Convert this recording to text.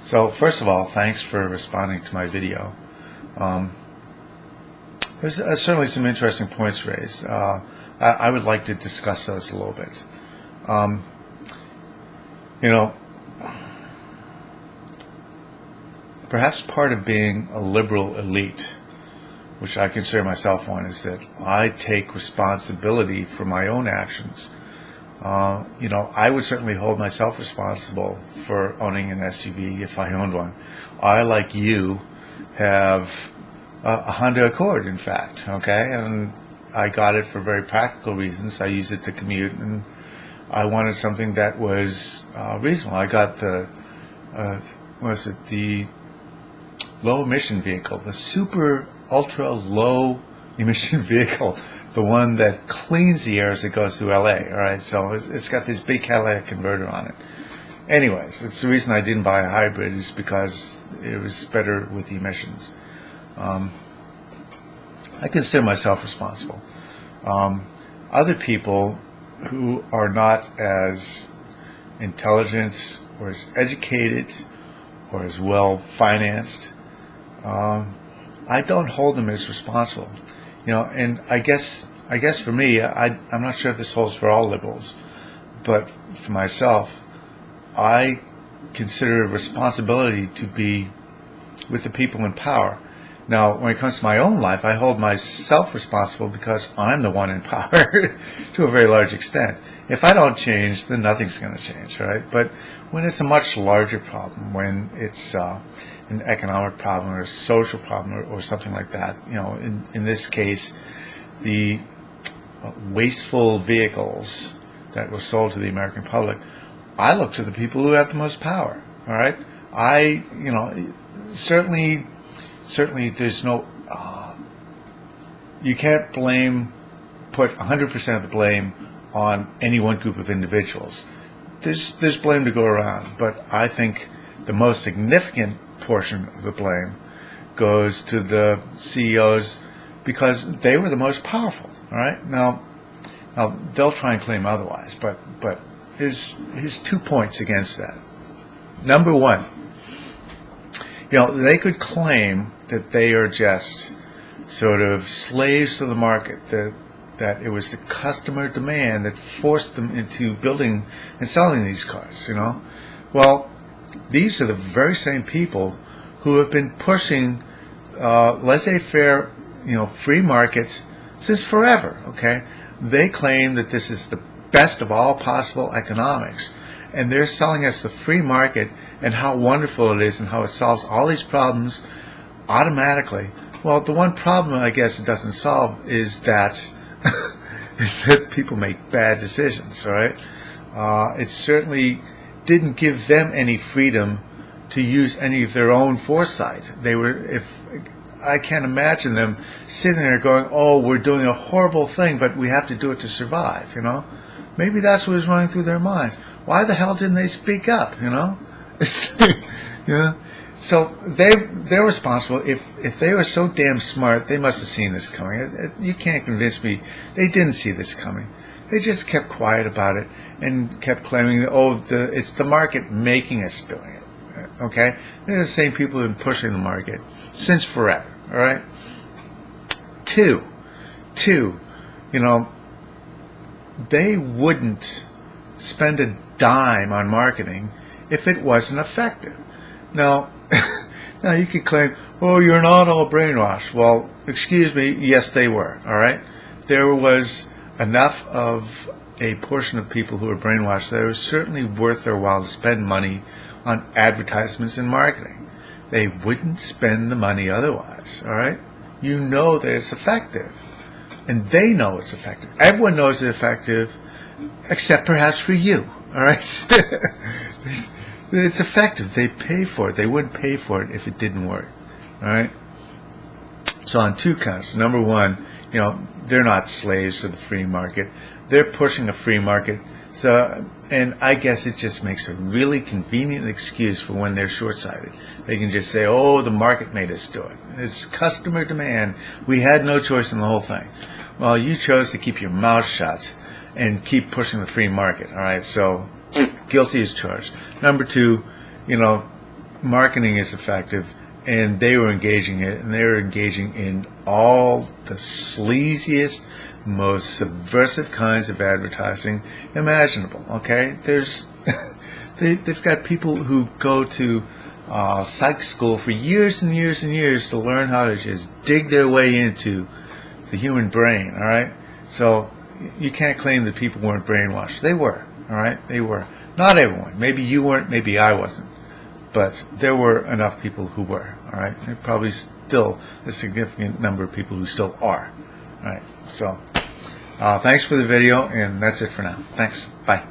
So first of all, thanks for responding to my video. There's certainly some interesting points raised. I would like to discuss those a little bit. You know, perhaps part of being a liberal elite, which I consider myself one, is that I take responsibility for my own actions. You know, I would certainly hold myself responsible for owning an SUV if I owned one. I, like you, have a Honda Accord, in fact, okay? And I got it for very practical reasons. I use it to commute, and I wanted something that was reasonable. I got the, the low emission vehicle, the super ultra low emission vehicle, the one that cleans the air as it goes through LA, all right? So it's got this big catalytic converter on it. Anyways, it's the reason I didn't buy a hybrid is because it was better with the emissions. I consider myself responsible. Other people who are not as intelligent or as educated or as well financed, I don't hold them as responsible. You know, and I guess for me, I'm not sure if this holds for all liberals, but for myself, I consider responsibility to be with the people in power. Now, when it comes to my own life, I hold myself responsible because I'm the one in power to a very large extent. If I don't change, then nothing's going to change, right? But when it's a much larger problem, when it's an economic problem or a social problem or something like that, you know, in this case, the wasteful vehicles that were sold to the American public, I look to the people who have the most power, all right? You know, certainly there's no, you can't put 100% of the blame on any one group of individuals. There's blame to go around, but I think the most significant portion of the blame goes to the CEOs because they were the most powerful, all right? Now they'll try and claim otherwise, but here's 2 points against that. Number one, you know, they could claim that they are just sort of slaves to the market, that it was the customer demand that forced them into building and selling these cars, you know. Well, these are the very same people who have been pushing laissez-faire, you know, free markets since forever, okay? They claim that this is the best of all possible economics, and they're selling us the free market and how wonderful it is and how it solves all these problems automatically. Well, the one problem I guess it doesn't solve is that people make bad decisions, all right? It certainly didn't give them any freedom to use any of their own foresight. I can't imagine them sitting there going, "Oh, we're doing a horrible thing, but we have to do it to survive," you know? Maybe that's what was running through their minds. Why the hell didn't they speak up, you know? You know? So they're responsible. If they were so damn smart, they must have seen this coming. You can't convince me they didn't see this coming. They just kept quiet about it and kept claiming that, it's the market making us doing it. Okay? They're the same people who've been pushing the market since forever. All right? Two, you know, they wouldn't spend a dime on marketing if it wasn't effective. Now, now you could claim, "Oh, you're not all brainwashed." Well, excuse me, yes they were, all right? There was enough of a portion of people who were brainwashed that it was certainly worth their while to spend money on advertisements and marketing. They wouldn't spend the money otherwise, all right? You know that it's effective, and they know it's effective. Everyone knows it's effective, except perhaps for you, all right? It's effective. They pay for it. They wouldn't pay for it if it didn't work, all right? So on 2 counts. Number one, you know, they're not slaves to the free market. They're pushing a free market. So, and I guess it just makes a really convenient excuse for when they're short-sighted. They can just say, "Oh, the market made us do it. It's customer demand. We had no choice in the whole thing." Well, you chose to keep your mouth shut and keep pushing the free market, all right? So, guilty as charged. Number two, you know, marketing is effective, and they were engaging it, and they were engaging in all the sleaziest, most subversive kinds of advertising imaginable. Okay, they've got people who go to psych school for years and years and years to learn how to just dig their way into the human brain. All right, so you can't claim that people weren't brainwashed. They were. All right, they were. Not everyone. Maybe you weren't. Maybe I wasn't. But there were enough people who were. All right, there are probably still a significant number of people who still are. All right, so thanks for the video, and that's it for now. Thanks. Bye.